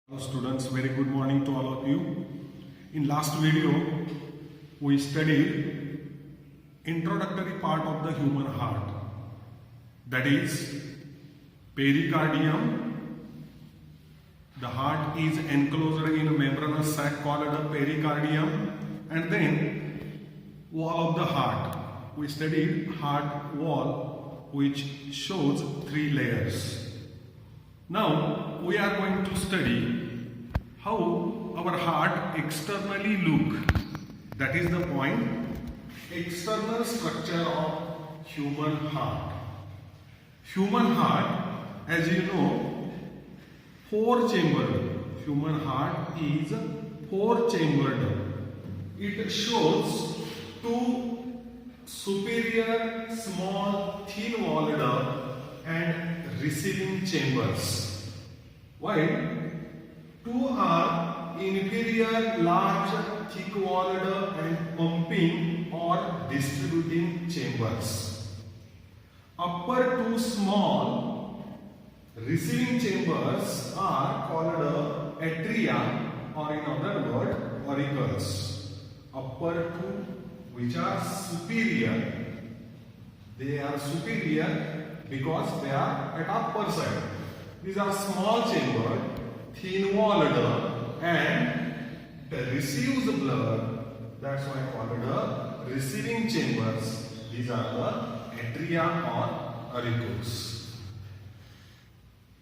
Hello students, very good morning to all of you. In last video, we studied introductory part of the human heart, that is pericardium. The heart is enclosed in a membranous sac called a pericardium, and then wall of the heart. We studied heart wall, which shows 3 layers. Now we are going to study how our heart externally look. That is the point. External structure of human heart. Human heart, as you know, 4 chambered. Human heart is 4 chambered. It shows 2 superior, small, thin walled and receiving chambers, while 2 are inferior, large, thick walled and pumping or distributing chambers. Upper 2 small receiving chambers are called atria, or in other words auricles. Upper 2 which are superior, they are superior because they are at upper side. These are small chambered, thin walled, and receives blood. That's why called receiving chambers. These are the atria or auricles.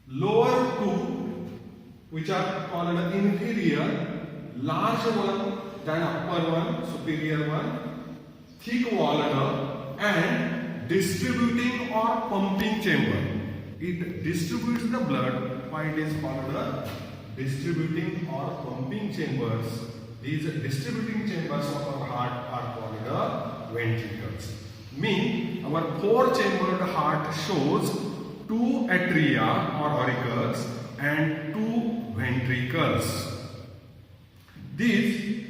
Lower 2, which are called inferior, large one than upper one, superior one, thick walled and distributing or pumping chamber. It distributes the blood. Why it is called a distributing or pumping chambers? These distributing chambers of our heart are called ventricles. Mean our 4 chambered heart shows 2 atria or auricles and 2 ventricles. These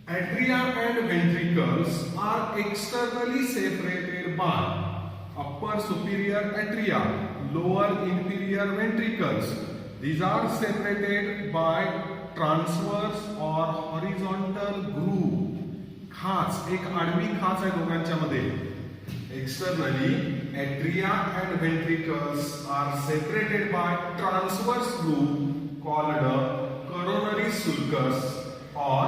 atria and ventricles are externally separated by upper superior atria, lower inferior ventricles. These are separated by transverse or horizontal groove. खाच, एक आडवी खाच आहे दोघांच्या मध्ये. Externally, atria and ventricles are separated by transverse groove called coronary sulcus or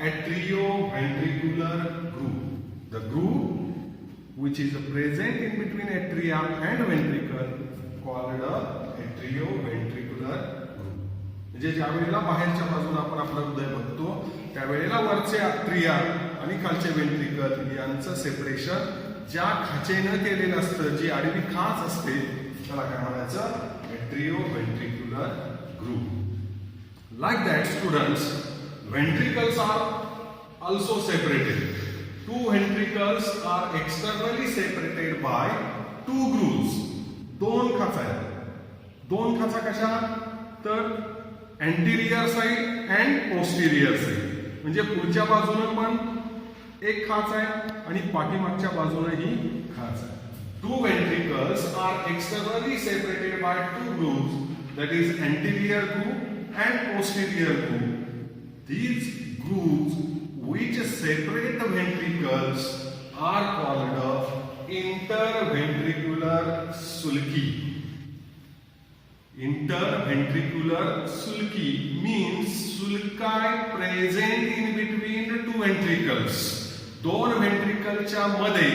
atrioventricular groove. The groove which is present in between atria and ventricle called atrioventricular groove. म्हणजे ज्या वेळेला बाहेरच्या बाजूला आपण आपलं हृदय बघतो त्यावेळेला वरचे अट्रिया आणि खालचे वेंट्रिकल यांचं सेपरेशन ज्या खाचेनं केलेलं असतं, जी आडवी खाच असते त्याला काय म्हणायचं? atrioventricular groove. Like that, students, ventricles are also separated. 2 ventricles are externally separated by 2 grooves. 2 खाचा आहेत. 2 खाचा कशा? तर anterior side and posterior side. म्हणजे पुढच्या बाजूने पण एक खाच आहे आणि पाठीमागच्या बाजूनेही खाच आहे. 2 ventricles are externally separated by 2 grooves, that is anterior groove and posterior groove. These grooves which separate the ventricles are called interventricular sulci. Interventricular sulci means sulci present in between the 2 ventricles. 2 ventricleच्या मध्ये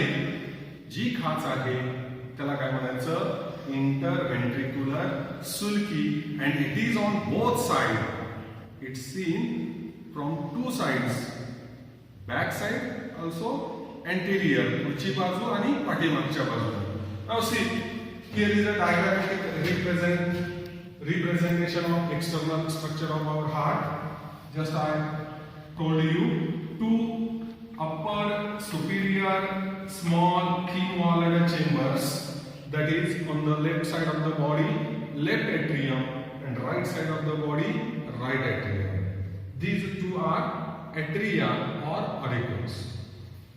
जी खाच आहे त्याला काय म्हणायचं? interventricular sulci, and it is on both sides. It's seen from 2 sides, back side also anterior, पुढची बाजू आणि पाठीमागच्या बाजूला. Now see, here is a diagrammatic representation of external structure of our heart. Just I told you 2 upper superior small thin walled chambers, that is on the left side of the body, left atrium, and right side of the body, right atrium. These 2 are atria or auricles.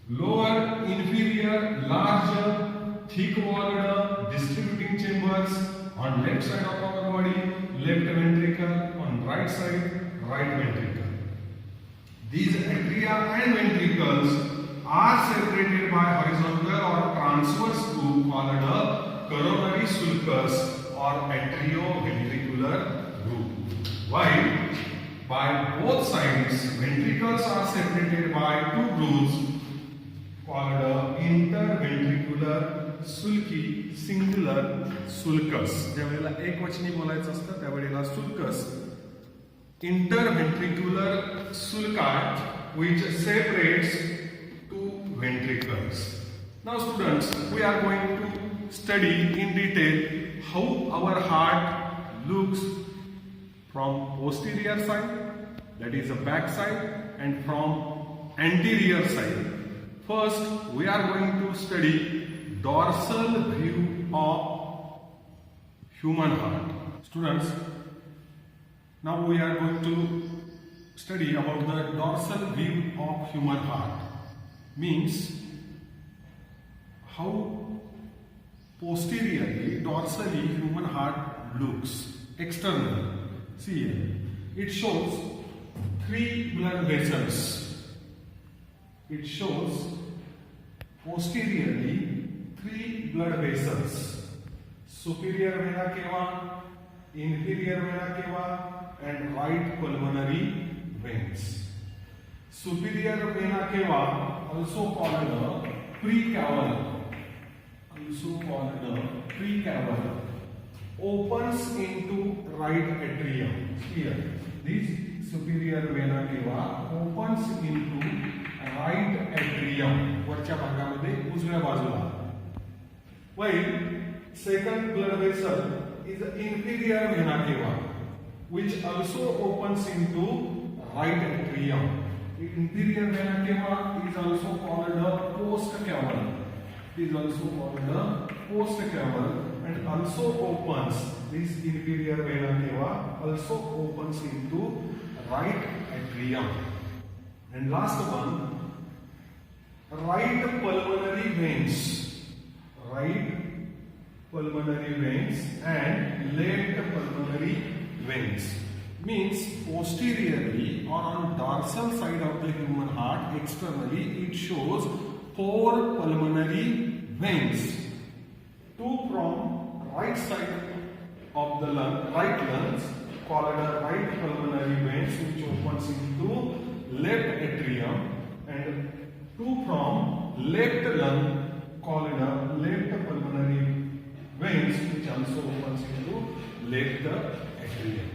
Lower inferior large thick walled distributing chambers on left side of our body, left ventricle, on on right side, right ventricle. These atria and ventricles are separated by horizontal or transverse groove called a coronary sulcus or atrioventricular groove. While by both sides, ventricles are separated by two grooves called interventricular sulci, singular sulcus. ज्या वेळेला एकवचनी बोलायचं असतं त्यावेळेला sulcus. Interventricular sulci which separates two ventricles. Now students, we are going to study in detail how our heart looks from posterior side, that is the back side, and from anterior side. First, we are going to study dorsal view of human heart. Students, now we are going to study about the dorsal view of human heart. Means how posteriorly, dorsally human heart looks externally. See here, it shows three blood vessels. It shows posteriorly three blood vessels: superior vena cava, inferior vena cava, and right pulmonary veins. Superior vena cava, also called the precaval, opens into right atrium. Here, this superior vena cava opens into right atrium. वरच्या भागामध्ये उजव्या बाजूला. While second blood vessel is the inferior vena cava, which also opens into right atrium. The inferior vena cava is also called the postcaval. It is also called the postcaval and also opens, this inferior vena cava also opens into right atrium. And last one, right pulmonary veins. Right pulmonary veins and left pulmonary veins. Means posteriorly or on dorsal side of the human heart, externally it shows 4 pulmonary veins. 2 from right side of the lung, right lungs, called right pulmonary veins, which opens into left atrium, and 2 from left lung, called left pulmonary veins, which also opens into left atrium.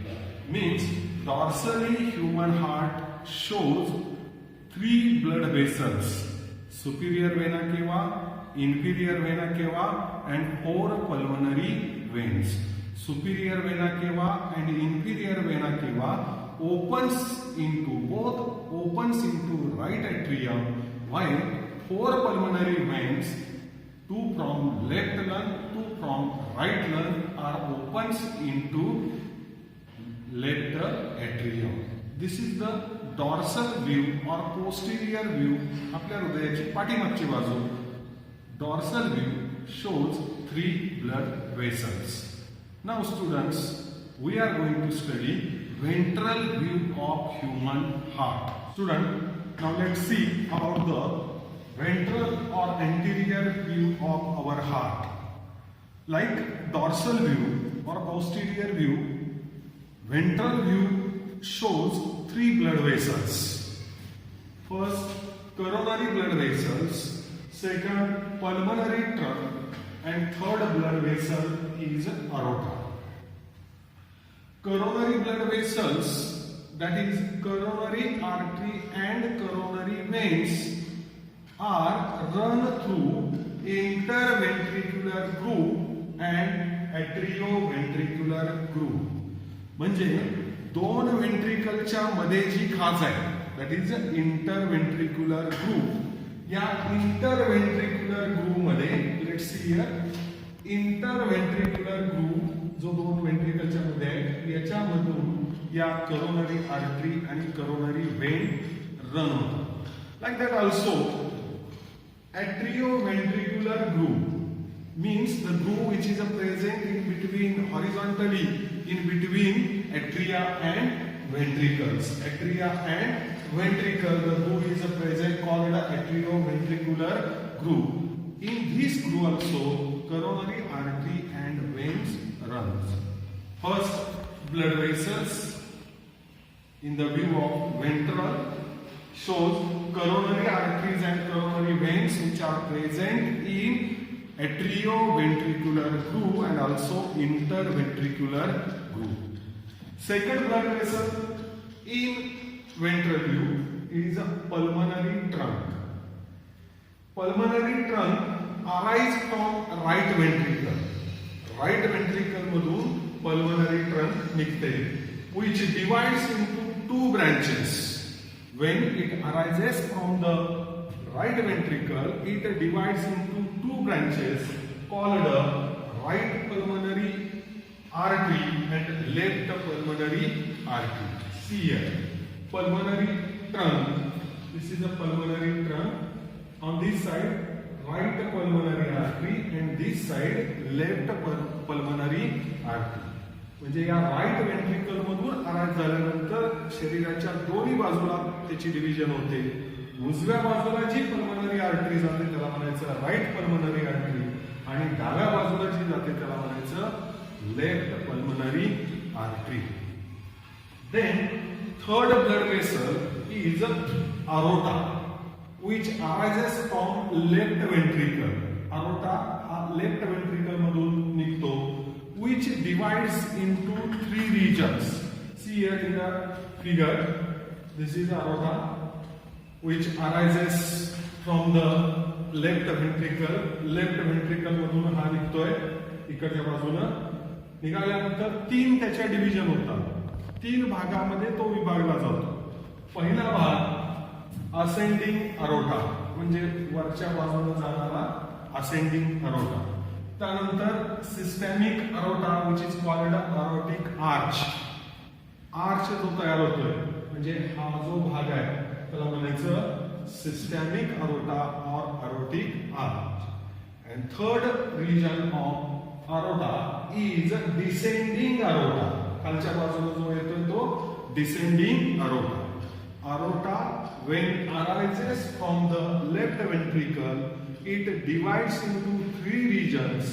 Means dorsally human heart shows 3 blood vessels: superior vena cava, inferior vena cava, and 4 pulmonary veins. Superior vena cava and inferior vena cava opens into right atrium, while 4 pulmonary veins, 2 from left lung, 2 from right lung, are opens into left atrium. This is the dorsal view or posterior view. आपल्या हृदयाची पाठीमागची बाजू. Dorsal view shows 3 blood vessels. Now students, we are going to study ventral view of human heart. Student, now let's see about the ventral or anterior view of our heart. Like dorsal view or posterior view, ventral view shows 3 blood vessels. First, coronary blood vessels. Second, pulmonary trunk. And third blood vessel is aorta. Coronary blood vessels, that is coronary artery and coronary veins, are run through interventricular groove and atrioventricular groove. म्हणजे 2 ventricleच्या मध्ये जी खाच आहे, that is interventricular groove. या interventricular groove मध्ये, let's see here, interventricular groove जो 2 ventricleच्या मध्ये आहे, याच्यामधून या coronary artery आणि coronary vein run होतात. Like that also, atrioventricular groove means the groove which is present in between, horizontally in between atria and ventricles. Atria and ventricle. The groove is present called atrioventricular groove. In this groove also coronary artery and veins runs. First, blood vessels in the view of ventral shows coronary arteries and coronary veins which are present in atrioventricular groove and also interventricular groove. Second blood vessel in ventral view is a pulmonary trunk. Pulmonary trunk arises from right ventricle. Right ventricle madhun pulmonary trunk निघते, which divides into two branches. When it arises from the right ventricle, it divides into two branches called right pulmonary artery and left pulmonary artery. See here, pulmonary trunk. This is the pulmonary trunk. On this side, right pulmonary artery, and this side left pulmonary artery. म्हणजे या right ventricle मधून arise झाल्यानंतर शरीराच्या दोन्ही बाजूला त्याची division होते. उजव्या बाजूला जी पल्मनरी आर्टरी जाते त्याला म्हणायचं राईट पल्मनरी आर्टरी आणि डाव्या बाजूला जी जाते त्याला म्हणायचं left pulmonary artery. Then third blood vessel is aorta which arises from left ventricle. Aorta हा लेफ्ट वेंट्रिकल मधून निघतो, which divides into three regions. See here in the figure, this is aorta which arises from the left ventricle. Left ventricle मधून हा निघतोय इकडच्या बाजूला. निघाल्यानंतर तीन त्याच्या डिव्हिजन होतात. तीन भागामध्ये तो विभागला जातो. पहिला भाग असेंडिंग अरोटा म्हणजे वरच्या बाजूला जाणारा असेंडिंग अरोटा. त्यानंतर systemic aorta which is called aortic arch. Arch जो तयार होतोय म्हणजे हा जो भाग आहे त्याला म्हणायचं सिस्टॅमिक अरोटा और aortic arch. And third region of aorta is descending aorta. खालच्या बाजूला जो येतोय तो descending aorta. Aorta, when arises from the left ventricle, it divides into three regions: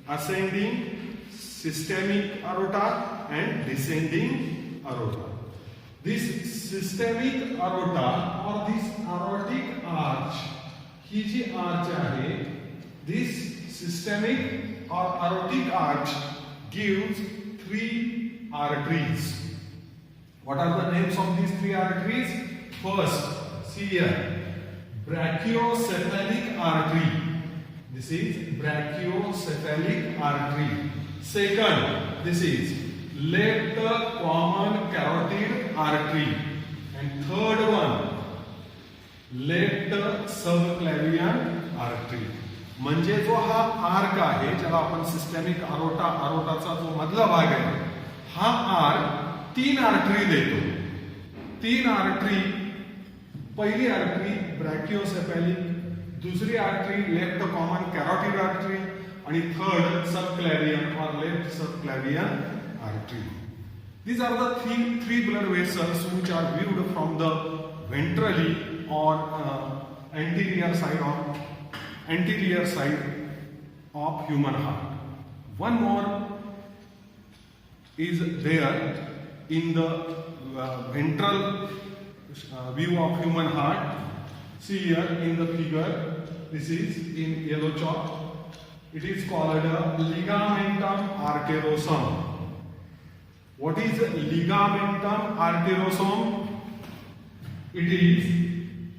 ascending, systemic aorta, and descending aorta. This systemic aorta or this aortic arch, ही जी arch आहे, this systemic or aortic arch gives three arteries. What are the names of these three arteries? First, see here, brachiocephalic artery. This is brachiocephalic artery. Second, this is left common carotid artery. And third one, left subclavian artery. म्हणजे जो हा arc आहे ज्याला आपण systemic अरोटाचा जो मधला भाग आहे, हा आर्क तीन आर्टरी देतो. तीन आर्टरी, पहिली आर्टरी ब्रॅकिओसेफॅलिक, दुसरी artery left common carotid artery आणि थर्ड सबक्लॅवियन और left subclavian artery. These are the three blood vessels which are viewed from the ventrally or anterior side of human heart. One more is there in the ventral view of human heart. See here in the figure, this is in yellow chalk. It is called ligamentum arterosum. What is ligamentum arterosum? It is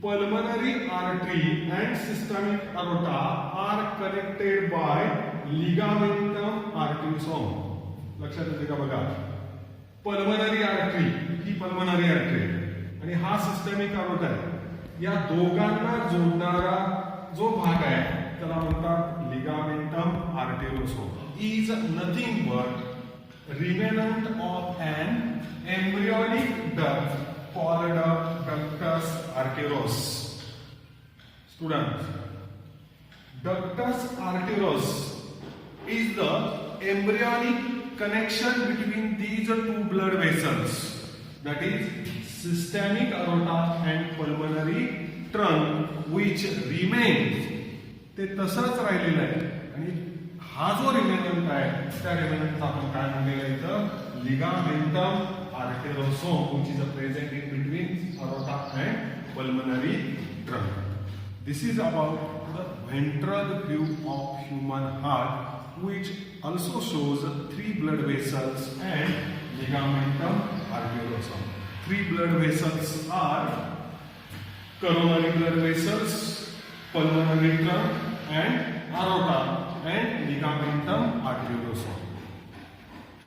pulmonary artery and systemic aorta are connected by ligamentum arterosum. लक्षात येते का बघा. Pulmonary artery ही pulmonary artery आणि हा systemic aorta आहे. या दोघांना जोडणारा जो भाग आहे त्याला म्हणतात ligamentum arteriosum. Is nothing but remnant of an embryonic duct called ductus arteriosus. Students, ductus arteriosus is the embryonic connection between these two blood vessels. that is systemic aorta and pulmonary trunk which remains. ते तसंच राहिलेलं आहे आणि हा जो रिमेनंट आहे त्या रिमेनंटचा आपण काय म्हणलेलं इथं ligamentum arteriosom which is present in between aorta and pulmonary trunk. This is about the ventral view of human heart which also shows 3 blood vessels and ligamentum arteriosum. 3 blood vessels are coronary blood vessels, pulmonary trunk and aorta and ligamentum arteriosum.